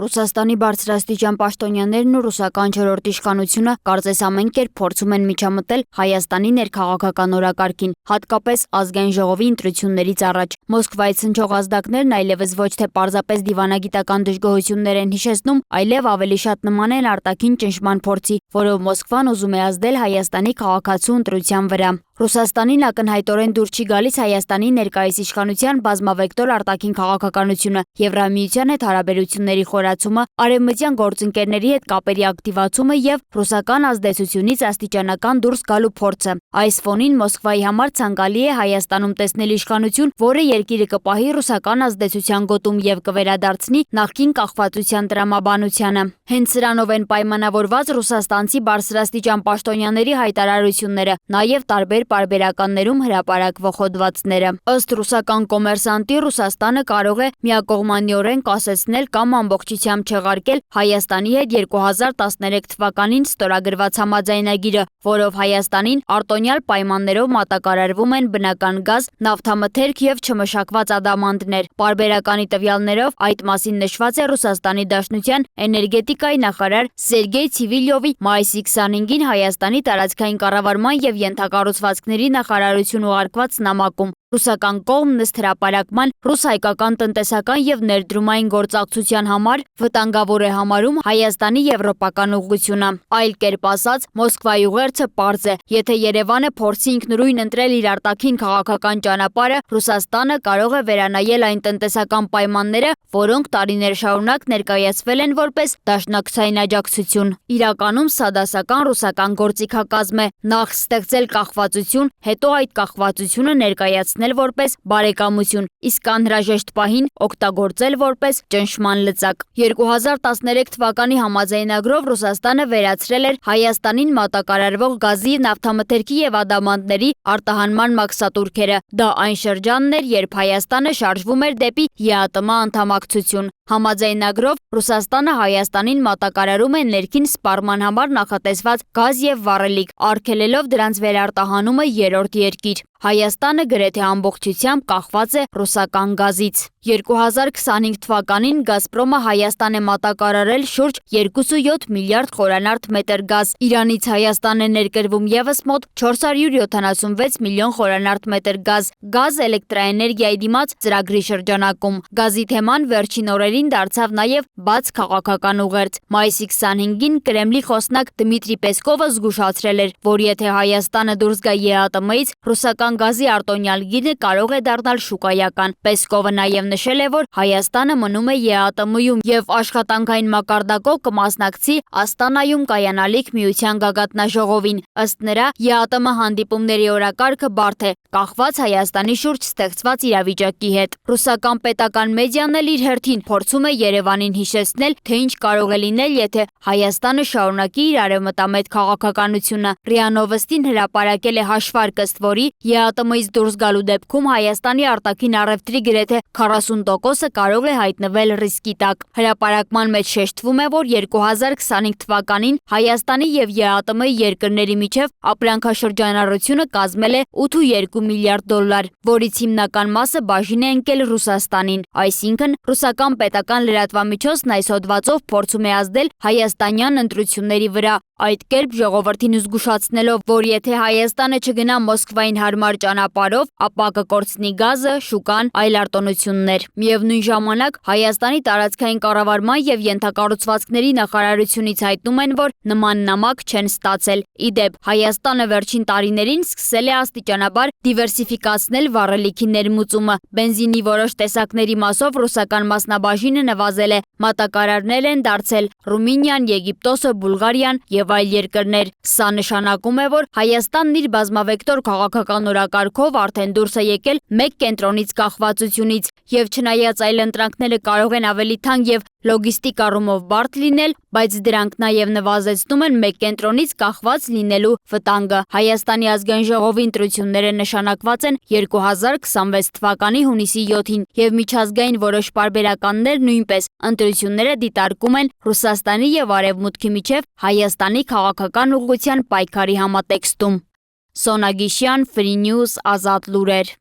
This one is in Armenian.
Ռուսաստանի բարձրաստիճան պաշտոնյաներն ու ռուսական չորրորդ իշխանությունը կարծես ամեն կերպ փորձում են միջամտել Հայաստանի ներքաղաքական օրակարգին, հատկապես ազգային ժողովի ընտրություններից առաջ։ Մոսկվայից հնչող ազդակներն այլևս ոչ թե պարզապես դիվանագիտական դժգոհություններ են հիշեցնում, այլև ավելի շատ նման են արտաքին ճնշման փորձի, որով Մոսկվան ուզում է ազդել Հայաստանի քաղաքացու ընտրության վրա։ Ռուսաստանին ակնհայտորեն դուր չի գալիս Հայաստանի ներկայիս իշխանության բազմավեկտոր արտաքին քաղաքականությունը, Եվրամիության հետ հարաբերությունների խորացումը, արևմտյան գործընկերների հետ կապերի ակտիվացումը եւ ռուսական ազդեցությունից աստիճանական դուրս գալու փորձը։ Այս ֆոնին Մոսկվայի համար ցանկալի է Հայաստանում տեսնել իշխանություն, որը երկիրը կպահի ռուսական ազդեցության գոտում եւ կվերադարձնի նախկին կախվածության տրամաբանությանը։ Հենց սրանով են պայմանավորված ռուսաստանցի բարձրաստիճան պաշտոնյաների հայտարարությունները, նաեւ տարբեր պարբերականներում հրապարակվող հոդվածները։ Ըստ ռուսական կոմերսանտի, Ռուսաստանը կարող է միակողմանիորեն կասեցնել կամ ամբողջությամբ չեղարկել Հայաստանի հետ 2013 թվականին ստորագրված համաձայնագիրը, որով Հայաստանին արտոնյալ պայմաններով մատակարարվում են բնական գազ, նավթամթերք եւ չմշակված ադամանդներ։ Պարբերականի տվյալներով այդ մասին նշված է Ռուսաստանի Դաշնության էներգետիկայի նախարար Սերգեյ Ցիվիլյովի մայիսի 25-ին Հայաստանի տարածքային կառավարման եւ ենթակառուցվածքների նախարարություն ուղարկված նամակում։ Ռուսական կողմն ըստ հրապարակման ռուս-հայկական տնտեսական եւ ներդրումային գործակցության համար վտանգավոր է համարում Հայաստանի եվրոպական ուղղությունը։ Այլ կերպ ասած, Մոսկվայի ուղերձը պարզ է. եթե Երևանը փորձի ինքնուրույն ընտրել իր արտաքին քաղաքական ճանապարհը, Ռուսաստանը կարող է վերանայել այն տնտեսական պայմանները, որոնք տարիներ շարունակ ներկայացվել են որպես դաշնակցային աջակցություն։ Իրականում սա դասական ռուսական գործիքակազմ է՝ նախ ստեղծել կախվածություն, հետո այդ կախվածությունը ներկայացնել որպես բարեկամություն, իսկ անհրաժեշտ պահին օգտագործել որպես ճնշման լծակ։ 2013 թվականի համաձայնագրով Ռուսաստանը վերացրել էր Հայաստանին մատակարարվող գազի, նավթամթերքի եւ ադամանդների արտահանման մաքսատուրքերը։ Դա այն շրջանն էր, երբ Հայաստանը շարժվում էր դեպի ԵԱՏՄ անդամակցություն։ Համաձայնագրով Ռուսաստանը Հայաստանին մատակարարում է ներքին սպառման համար նախատեսված գազ եւ վառելիք, արգելելով դրանց վերարտահանումը երրորդ երկիր։ Հայաստանը գրեթե ամբողջությամբ կախված է ռուսական գազից։ 2025 թվականին Գազպրոմը Հայաստան է մատակարարել շուրջ 2.7 միլիարդ խորանարդ մետր գազ։ Իրանից Հայաստան է ներկրվում եւս մոտ 476 միլիոն խորանարդ մետր գազ։ Գազ էլեկտրաէներգիայի դիմաց ծրագրի շրջանակում։ Գազի թեման վերջին օրերին դարձավ նաեւ բաց քաղաքական ուղերձ։ Մայիսի 25-ին Կրեմլի խոսնակ Դմիտրի Պեսկովը զգուշացրել էր, որ եթե Հայաստանը դուրս գա ԵԱՏՄ-ից, ռուսական գազի արտոնյալ գինը կարող է դառնալ շուկայական։ Պեսկովը նաեւ նշել է, որ Հայաստանը մնում է ԵԱՏՄ-ում եւ աշխատանքային մակարդակով կմասնակցի Աստանայում կայանալիք միության գագաթնաժողովին։ Ըստ նրա, ԵԱՏՄ հանդիպումների օրակարգը բարդ է, կախված Հայաստանի շուրջ ստեղծված իրավիճակի հետ։ Ռուսական պետական մեդիան էլ իր հերթին փորձում է Երևանին հիշեցնել, թե ինչ կարող է լինել, եթե Հայաստանը շարունակի իր արևմտամետ քաղաքականությունը։ ՌԻԱ Նովոստին հրապարակել է հաշվարկ, ըստ որի ԵԱՏՄ-ից դուրս գալու դեպքում Հայաստանի արտաքին առևտրի գրեթե 40%-ը կարող է հայտնվել ռիսկի տակ։ Հրապարակման մեջ շեշտվում է, որ 2025 թվականին Հայաստանի եւ ԵԱՏՄ-ի երկրների միջև ապրանքաշրջանառությունը կազմել է 8.2 միլիարդ դոլար, որից հիմնական մասը բաժին է ընկել Ռուսաստանին։ Այսինքն, ռուսական պետական լրատվամիջոցն այս հոդվածով փորձում է ազդել հայաստանյան ընտրությունների վրա, այդ կերպ ժողովրդին զգուշացնելով, որ եթե Հայաստանը չգնա Մոսկվային հարմար ճանապարհով, ապա կկորցնի գազը, շուկան, այլ արտոնություններ։ Միևնույն ժամանակ Հայաստանի տարածքային կառավարման եւ ենթակառուցվածքների նախարարությունից հայտնում են, որ նման նամակ չեն ստացել։ Ի դեպ, Հայաստանը վերջին տարիներին սկսել է աստիճանաբար դիվերսիֆիկացնել վառելիքի ներմուծումը։ Բենզինի որոշ տեսակների մասով ռուսական մասնաբաժինը նվազել է։ Մատակարարներ են դարձել Ռումինիան, Եգիպտոսը, Բուլղարիան եւ այլ երկրներ։ Սա նշանակում է, որ Հայաստանն իր բազմավեկտոր քաղաքական օրակարգով արդեն դուրս է եկել մեկ կենտրոնից կախվածությունից, եւ չնայած այլ ընտրանքները կարող են ավելի թանկ եւ լոգիստիկ առումով բարդ լինել, բայց դրանք նաեւ նվազեցնում են մեկ կենտրոնից կախված լինելու վտանգը։ Հայաստանի ազգային ժողովի ընտրությունները նշանակված են 2026 թվականի հունիսի 7-ին եւ միջազգային որոշ պարբերականներ նույնպես ընտրությունները դիտարկում են Ռուսաստանի եւ Արևմուտքի միջև Հայաստանի քաղաքական ուղղության պայքարի համատեքստում։ Սոնա Գիշյան, Free News, Ազատ լուրեր։